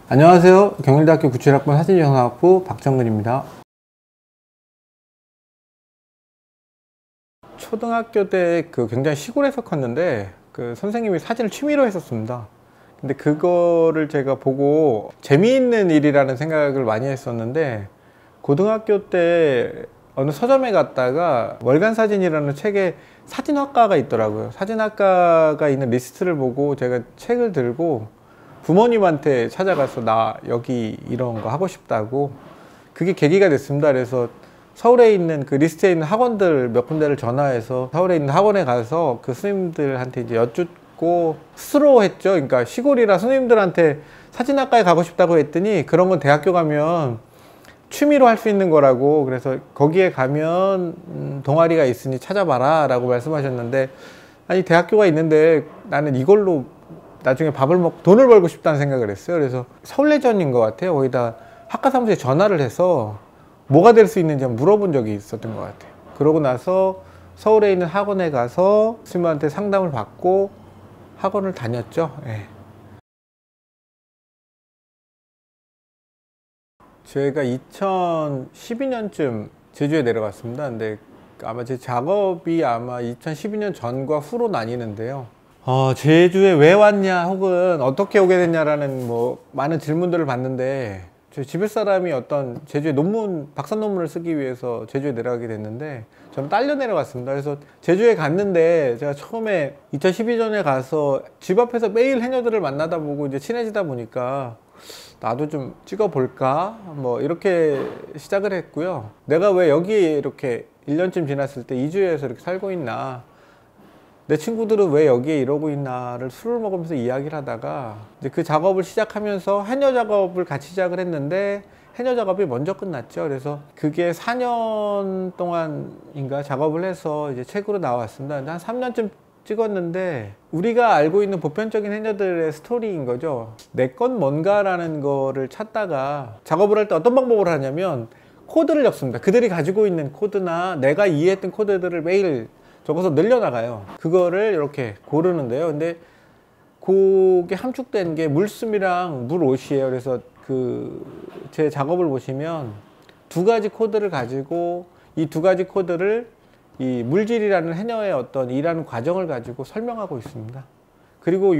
안녕하세요. 경일대학교 97학번 사진영상학부 박정근입니다. 초등학교 때 굉장히 시골에서 컸는데 선생님이 사진을 취미로 했었습니다. 근데 그거를 제가 보고 재미있는 일이라는 생각을 많이 했었는데, 고등학교 때 어느 서점에 갔다가 월간 사진이라는 책에 사진학과가 있더라고요. 사진학과가 있는 리스트를 보고 제가 책을 들고 부모님한테 찾아가서 나 여기 이런 거 하고 싶다고, 그게 계기가 됐습니다. 그래서 서울에 있는 그 리스트에 있는 학원들 몇 군데를 전화해서 서울에 있는 학원에 가서 그 스님들한테 이제 여쭙고 스스로 했죠. 그러니까 시골이라 스님들한테 사진학과에 가고 싶다고 했더니 그런 건 대학교 가면 취미로 할 수 있는 거라고, 그래서 거기에 가면 동아리가 있으니 찾아봐라 라고 말씀하셨는데, 아니 대학교가 있는데 나는 이걸로 나중에 밥을 먹고 돈을 벌고 싶다는 생각을 했어요. 그래서 서울예전인 것 같아요. 거기다 학과 사무소에 전화를 해서 뭐가 될 수 있는지 물어본 적이 있었던 것 같아요. 그러고 나서 서울에 있는 학원에 가서 스님한테 상담을 받고 학원을 다녔죠. 네. 제가 2012년쯤 제주에 내려갔습니다. 근데 아마 제 작업이 아마 2012년 전과 후로 나뉘는데요. 제주에 왜 왔냐 혹은 어떻게 오게 됐냐라는 많은 질문들을 받는데, 저 집에 사람이 어떤 제주에 박사 논문을 쓰기 위해서 제주에 내려가게 됐는데, 저는 딸려 내려갔습니다. 그래서 제주에 갔는데 제가 처음에 2012년에 가서 집 앞에서 매일 해녀들을 만나다 보고 이제 친해지다 보니까 나도 좀 찍어볼까 이렇게 시작을 했고요. 내가 왜 여기 이렇게 1년쯤 지났을 때 이주해서 이렇게 살고 있나, 내 친구들은 왜 여기에 이러고 있나를 술을 먹으면서 이야기를 하다가 이제 그 작업을 시작하면서 해녀 작업을 같이 시작을 했는데, 해녀 작업이 먼저 끝났죠. 그래서 그게 4년 동안인가 작업을 해서 이제 책으로 나왔습니다. 한 3년쯤 찍었는데, 우리가 알고 있는 보편적인 해녀들의 스토리인 거죠. 내 건 뭔가라는 거를 찾다가 작업을 할 때 어떤 방법을 하냐면 코드를 적습니다. 그들이 가지고 있는 코드나 내가 이해했던 코드들을 매일 적어서 늘려나가요. 그거를 이렇게 고르는데요. 근데 그게 함축된 게 물숨이랑 물옷이에요. 그래서 제 작업을 보시면 두 가지 코드를 가지고 이 두 가지 코드를 이 물질이라는 해녀의 어떤 일하는 과정을 가지고 설명하고 있습니다. 그리고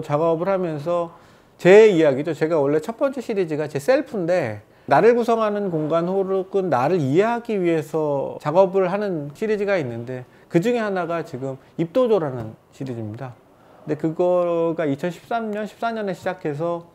작업을 하면서 제 이야기죠. 제가 원래 첫 번째 시리즈가 제 셀프인데, 나를 구성하는 공간 혹은 나를 이해하기 위해서 작업을 하는 시리즈가 있는데, 그 중에 하나가 지금 입도조라는 시리즈입니다. 근데 그거가 2013년, 14년에 시작해서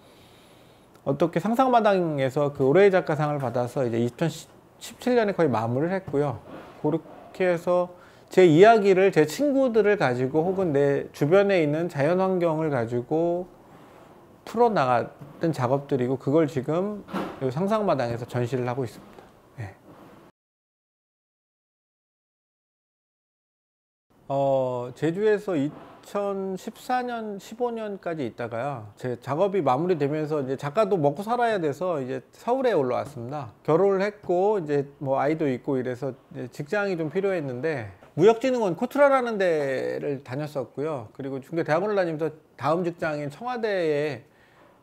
어떻게 상상마당에서 그 올해의 작가상을 받아서 이제 2017년에 거의 마무리를 했고요. 그렇게 해서 제 이야기를 제 친구들을 가지고 혹은 내 주변에 있는 자연 환경을 가지고 풀어나갔던 작업들이고, 그걸 지금 상상마당에서 전시를 하고 있습니다. 네. 제주에서 2014년, 15년까지 있다가요, 제 작업이 마무리되면서 이제 작가도 먹고 살아야 돼서 이제 서울에 올라왔습니다. 결혼을 했고 이제 아이도 있고 이래서 이제 직장이 좀 필요했는데, 무역진흥원 코트라라는 데를 다녔었고요. 그리고 중대대학원을 다니면서 다음 직장인 청와대에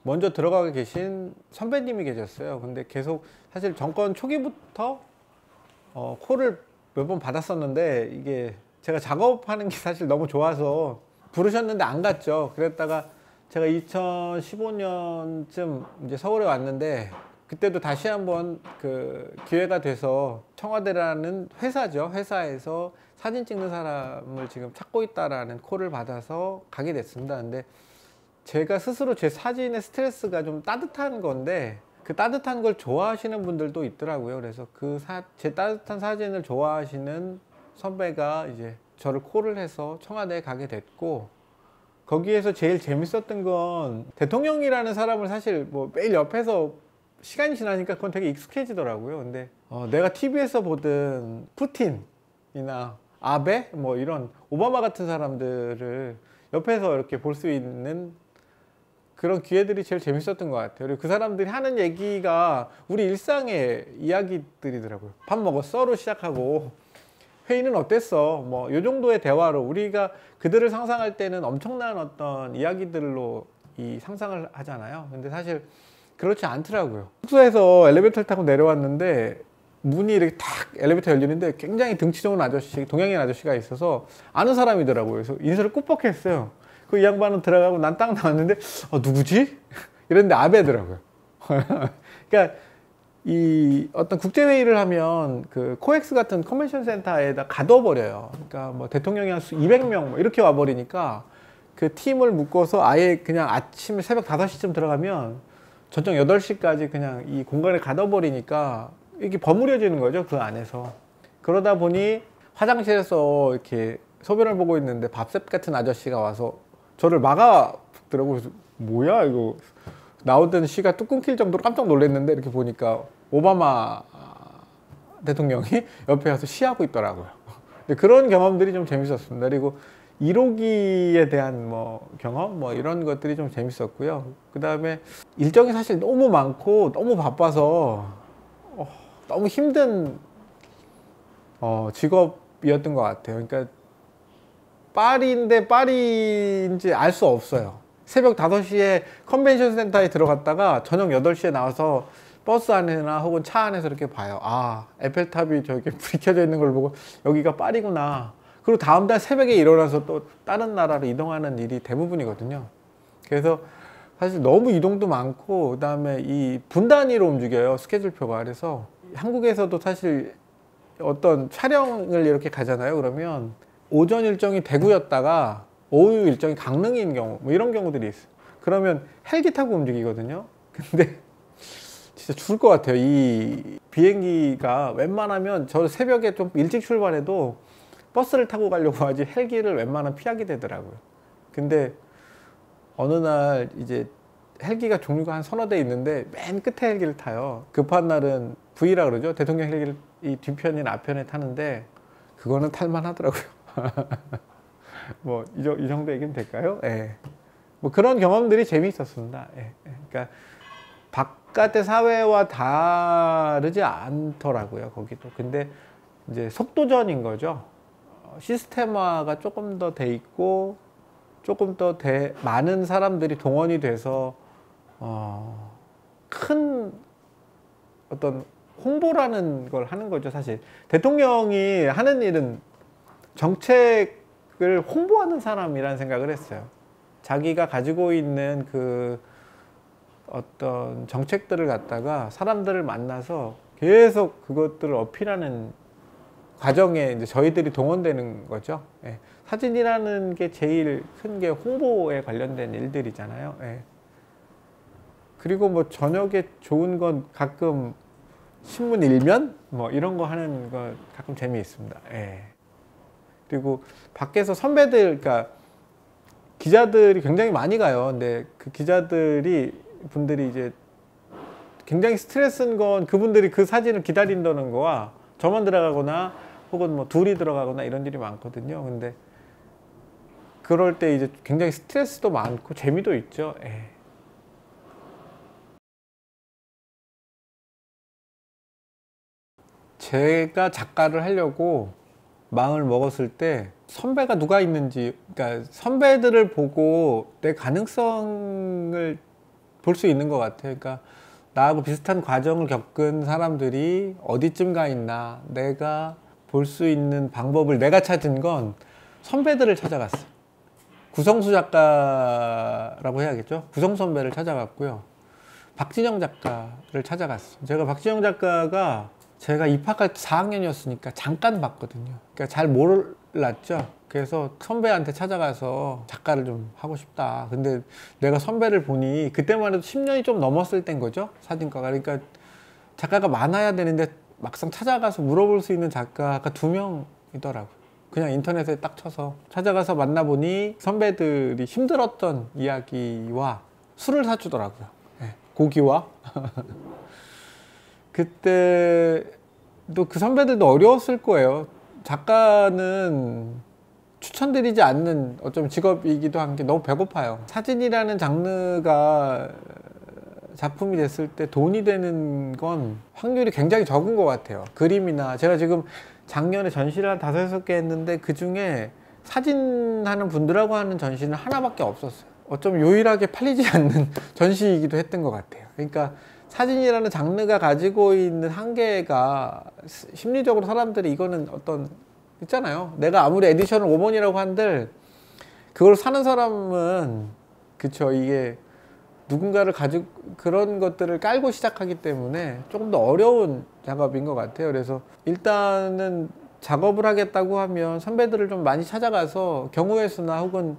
먼저 들어가 계신 선배님이 계셨어요. 근데 계속 사실 정권 초기부터 콜을 몇 번 받았었는데, 이게 제가 작업하는 게 사실 너무 좋아서 부르셨는데 안 갔죠. 그랬다가 제가 2015년쯤 이제 서울에 왔는데, 그때도 다시 한번 기회가 돼서 청와대라는 회사죠. 회사에서 사진 찍는 사람을 지금 찾고 있다라는 콜을 받아서 가게 됐습니다. 근데 제가 스스로 제 사진의 스트레스가 좀 따뜻한 건데, 그 따뜻한 걸 좋아하시는 분들도 있더라고요. 그래서 제 따뜻한 사진을 좋아하시는 선배가 이제 저를 콜을 해서 청와대에 가게 됐고, 거기에서 제일 재밌었던 건 대통령이라는 사람을 사실 매일 옆에서 시간이 지나니까 그건 되게 익숙해지더라고요. 근데 내가 TV에서 보던 푸틴이나 아베 이런 오바마 같은 사람들을 옆에서 이렇게 볼 수 있는 그런 기회들이 제일 재밌었던 것 같아요. 그리고 그 사람들이 하는 얘기가 우리 일상의 이야기들이더라고요. 밥 먹었어?로 시작하고 회의는 어땠어? 뭐 요 정도의 대화로 우리가 그들을 상상할 때는 엄청난 어떤 이야기들로 이 상상을 하잖아요. 근데 사실 그렇지 않더라고요. 숙소에서 엘리베이터를 타고 내려왔는데 문이 이렇게 탁 엘리베이터 열리는데 굉장히 등치 좋은 아저씨, 동양인 아저씨가 있어서 아는 사람이더라고요. 그래서 인사를 꾸벅 했어요. 그 이 양반은 들어가고 난 딱 나왔는데 누구지? 이랬는데 아베더라고요. 그러니까 이 어떤 국제회의를 하면 그 코엑스 같은 컨벤션 센터에다 가둬버려요. 그러니까 뭐 대통령이 한 200명 뭐 이렇게 와버리니까 그 팀을 묶어서 아예 그냥 아침에 새벽 5시쯤 들어가면 저녁 8시까지 그냥 이 공간에 가둬버리니까 이게 버무려지는 거죠. 그 안에서. 그러다 보니 화장실에서 이렇게 소변을 보고 있는데 밥셉 같은 아저씨가 와서 저를 막아더라고요. 그래서 뭐야 이거, 나오던 시가 뚝 끊길 정도로 깜짝 놀랐는데 이렇게 보니까 오바마 대통령이 옆에 와서 시하고 있더라고요. 근데 그런 경험들이 좀 재밌었습니다. 그리고 1호기에 대한 뭐 경험 뭐 이런 것들이 좀 재밌었고요. 그 다음에 일정이 사실 너무 많고 너무 바빠서 너무 힘든 직업이었던 것 같아요. 그러니까 파리인데 파리인지 알 수 없어요. 새벽 5시에 컨벤션 센터에 들어갔다가 저녁 8시에 나와서 버스 안에나 혹은 차 안에서 이렇게 봐요. 아, 에펠탑이 저기 불이 켜져 있는 걸 보고 여기가 파리구나. 그리고 다음날 새벽에 일어나서 또 다른 나라로 이동하는 일이 대부분이거든요. 그래서 사실 너무 이동도 많고, 그 다음에 이 분단위로 움직여요, 스케줄표가. 그래서 한국에서도 사실 어떤 촬영을 이렇게 가잖아요. 그러면 오전 일정이 대구였다가 오후 일정이 강릉인 경우 뭐 이런 경우들이 있어요. 그러면 헬기 타고 움직이거든요. 근데 진짜 죽을 것 같아요. 이 비행기가 웬만하면 저 새벽에 좀 일찍 출발해도 버스를 타고 가려고 하지 헬기를 웬만하면 피하게 되더라고요. 근데 어느 날 이제 헬기가 종류가 한 서너 대 있는데 맨 끝에 헬기를 타요. 급한 날은 V라 그러죠. 대통령 헬기를 이 뒤편이나 앞편에 타는데 그거는 탈만 하더라고요. 뭐 이 정도 얘기는 될까요? 예. 뭐 그런 경험들이 재미있었습니다. 예. 그러니까 바깥의 사회와 다르지 않더라고요, 거기도. 근데 이제 속도전인 거죠. 시스템화가 조금 더 돼 있고 조금 더 많은 사람들이 동원이 돼서 큰 어떤 홍보라는 걸 하는 거죠. 사실 대통령이 하는 일은 정책을 홍보하는 사람이라는 생각을 했어요. 자기가 가지고 있는 그 어떤 정책들을 갖다가 사람들을 만나서 계속 그것들을 어필하는 과정에 이제 저희들이 동원되는 거죠. 예. 사진이라는 게 제일 큰 게 홍보에 관련된 일들이잖아요. 예. 그리고 뭐 저녁에 좋은 건 가끔 신문 일면 뭐 이런 거 하는 거 가끔 재미있습니다. 예. 그리고 밖에서 선배들, 그러니까 기자들이 굉장히 많이 가요. 근데 그 분들이 이제 굉장히 스트레스인 건 그분들이 그 사진을 기다린다는 거와 저만 들어가거나 혹은 뭐 둘이 들어가거나 이런 일이 많거든요. 근데 그럴 때 이제 굉장히 스트레스도 많고 재미도 있죠. 예. 제가 작가를 하려고 마음을 먹었을 때 선배가 누가 있는지, 그러니까 선배들을 보고 내 가능성을 볼 수 있는 것 같아요. 그러니까 나하고 비슷한 과정을 겪은 사람들이 어디쯤 가 있나, 내가 볼 수 있는 방법을 내가 찾은 건 선배들을 찾아갔어요. 구성수 작가라고 해야겠죠. 구성 선배를 찾아갔고요. 박진영 작가를 찾아갔어요. 제가 박진영 작가가 제가 입학할 때 4학년이었으니까 잠깐 봤거든요. 그러니까 잘 몰랐죠. 그래서 선배한테 찾아가서 작가를 좀 하고 싶다. 근데 내가 선배를 보니 그때만 해도 10년이 좀 넘었을 때인 거죠. 사진가가. 그러니까 작가가 많아야 되는데 막상 찾아가서 물어볼 수 있는 작가가 2명이더라고요. 그냥 인터넷에 딱 쳐서 찾아가서 만나보니 선배들이 힘들었던 이야기와 술을 사주더라고요. 네, 고기와. 그때도 그 선배들도 어려웠을 거예요. 작가는 추천드리지 않는 어쩜 직업이기도 한 게 너무 배고파요. 사진이라는 장르가 작품이 됐을 때 돈이 되는 건 확률이 굉장히 적은 것 같아요. 그림이나 제가 지금 작년에 전시를 한 5-6개 했는데 그 중에 사진하는 분들하고 하는 전시는 하나밖에 없었어요. 어쩜 유일하게 팔리지 않는 전시이기도 했던 것 같아요. 그러니까 사진이라는 장르가 가지고 있는 한계가 심리적으로 사람들이 이거는 어떤 있잖아요. 내가 아무리 에디션을 5번이라고 한들 그걸 사는 사람은 그쵸 이게 누군가를 가지고 그런 것들을 깔고 시작하기 때문에 조금 더 어려운 작업인 것 같아요. 그래서 일단은 작업을 하겠다고 하면 선배들을 좀 많이 찾아가서 경우의 수나 혹은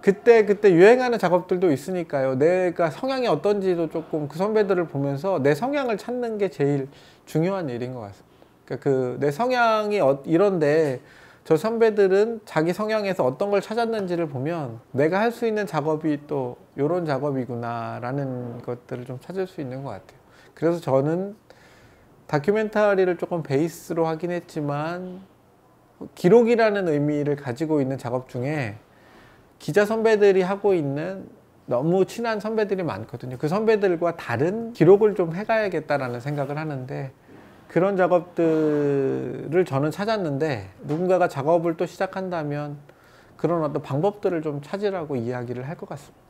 그때 유행하는 작업들도 있으니까요. 내가 성향이 어떤지도 조금 그 선배들을 보면서 내 성향을 찾는 게 제일 중요한 일인 것 같습니다. 그러니까 내 성향이 이런데 저 선배들은 자기 성향에서 어떤 걸 찾았는지를 보면 내가 할 수 있는 작업이 또 이런 작업이구나 라는 것들을 좀 찾을 수 있는 것 같아요. 그래서 저는 다큐멘터리를 조금 베이스로 하긴 했지만 기록이라는 의미를 가지고 있는 작업 중에 기자 선배들이 하고 있는 너무 친한 선배들이 많거든요. 그 선배들과 다른 기록을 좀 해가야겠다라는 생각을 하는데 그런 작업들을 저는 찾았는데 누군가가 작업을 또 시작한다면 그런 어떤 방법들을 좀 찾으라고 이야기를 할 것 같습니다.